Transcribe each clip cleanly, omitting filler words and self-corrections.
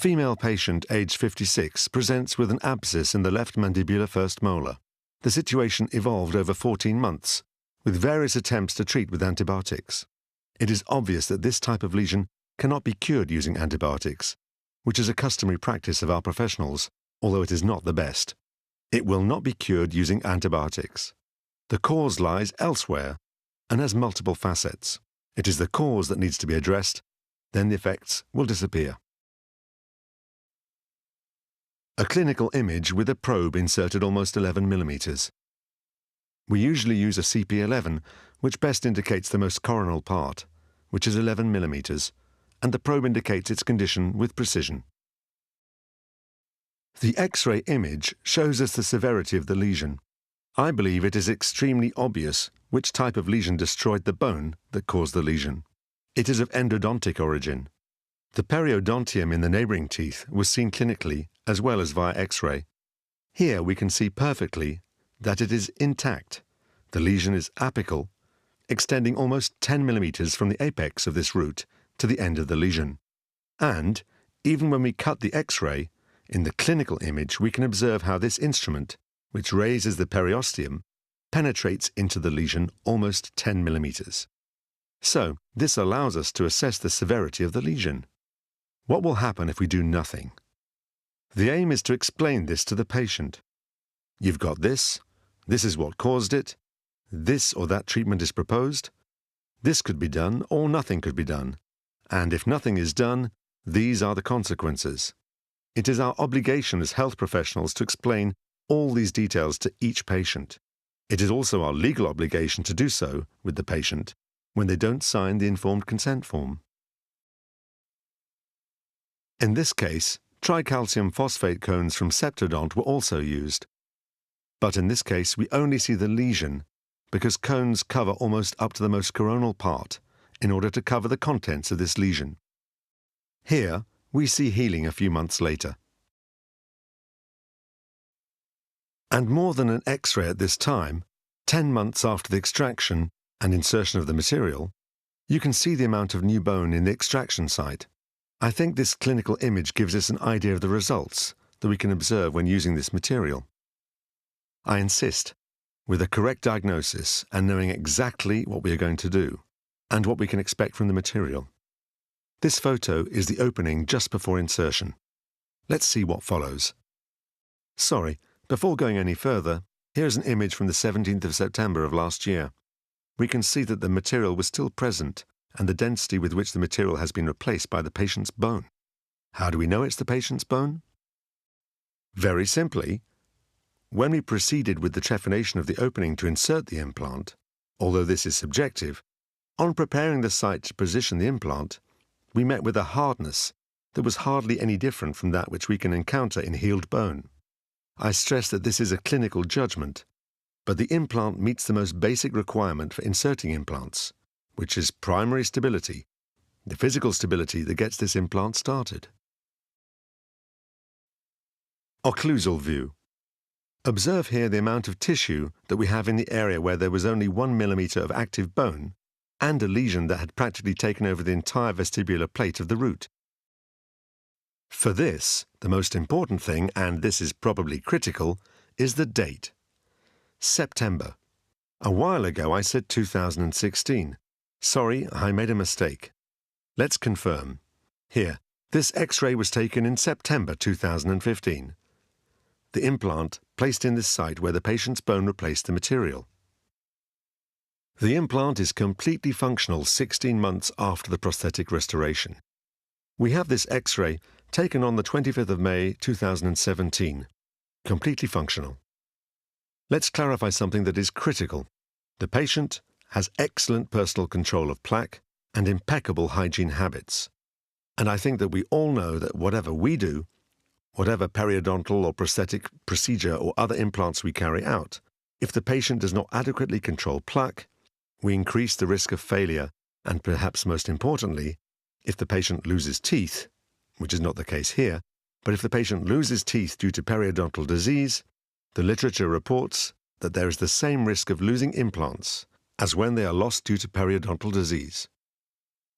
female patient aged 56 presents with an abscess in the left mandibular first molar. The situation evolved over 14 months, with various attempts to treat with antibiotics. It is obvious that this type of lesion cannot be cured using antibiotics, which is a customary practice of our professionals, although it is not the best. It will not be cured using antibiotics. The cause lies elsewhere and has multiple facets. It is the cause that needs to be addressed, then the effects will disappear. A clinical image with a probe inserted almost 11 millimeters. We usually use a CP11, which best indicates the most coronal part, which is 11 millimeters, and the probe indicates its condition with precision. The X-ray image shows us the severity of the lesion. I believe it is extremely obvious which type of lesion destroyed the bone that caused the lesion. It is of endodontic origin. The periodontium in the neighboring teeth was seen clinically as well as via X-ray. Here we can see perfectly that it is intact. The lesion is apical, extending almost 10 millimeters from the apex of this root to the end of the lesion. And, even when we cut the X-ray, in the clinical image we can observe how this instrument, which raises the periosteum, penetrates into the lesion almost 10 millimeters. So, this allows us to assess the severity of the lesion. What will happen if we do nothing? The aim is to explain this to the patient. You've got this is what caused it, this or that treatment is proposed, this could be done or nothing could be done, and if nothing is done, these are the consequences. It is our obligation as health professionals to explain all these details to each patient. It is also our legal obligation to do so with the patient when they don't sign the informed consent form. In this case, tricalcium phosphate cones from Septodont were also used. But in this case, we only see the lesion because cones cover almost up to the most coronal part in order to cover the contents of this lesion. Here, we see healing a few months later. And more than an X-ray at this time, 10 months after the extraction and insertion of the material, you can see the amount of new bone in the extraction site. I think this clinical image gives us an idea of the results that we can observe when using this material. I insist, with a correct diagnosis and knowing exactly what we are going to do and what we can expect from the material. This photo is the opening just before insertion. Let's see what follows. Sorry, before going any further, here's an image from the 17th of September of last year. We can see that the material was still present and the density with which the material has been replaced by the patient's bone. How do we know it's the patient's bone? Very simply, when we proceeded with the trephination of the opening to insert the implant, although this is subjective, on preparing the site to position the implant, we met with a hardness that was hardly any different from that which we can encounter in healed bone. I stress that this is a clinical judgment, but the implant meets the most basic requirement for inserting implants, which is primary stability, the physical stability that gets this implant started. Occlusal view. Observe here the amount of tissue that we have in the area where there was only 1 millimeter of active bone and a lesion that had practically taken over the entire vestibular plate of the root. For this, the most important thing, and this is probably critical, is the date. September. A while ago I said 2016. Sorry, I made a mistake. Let's confirm. Here, this X-ray was taken in September 2015. The implant placed in this site where the patient's bone replaced the material. The implant is completely functional 16 months after the prosthetic restoration. We have this X-ray taken on the 25th of May 2017, completely functional. Let's clarify something that is critical. The patient has excellent personal control of plaque and impeccable hygiene habits. And I think that we all know that whatever we do, whatever periodontal or prosthetic procedure or other implants we carry out, if the patient does not adequately control plaque, we increase the risk of failure, and perhaps most importantly, if the patient loses teeth, which is not the case here, but if the patient loses teeth due to periodontal disease, the literature reports that there is the same risk of losing implants as when they are lost due to periodontal disease.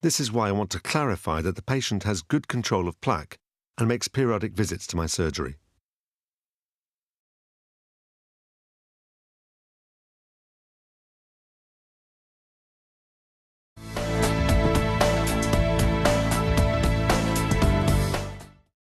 This is why I want to clarify that the patient has good control of plaque and makes periodic visits to my surgery.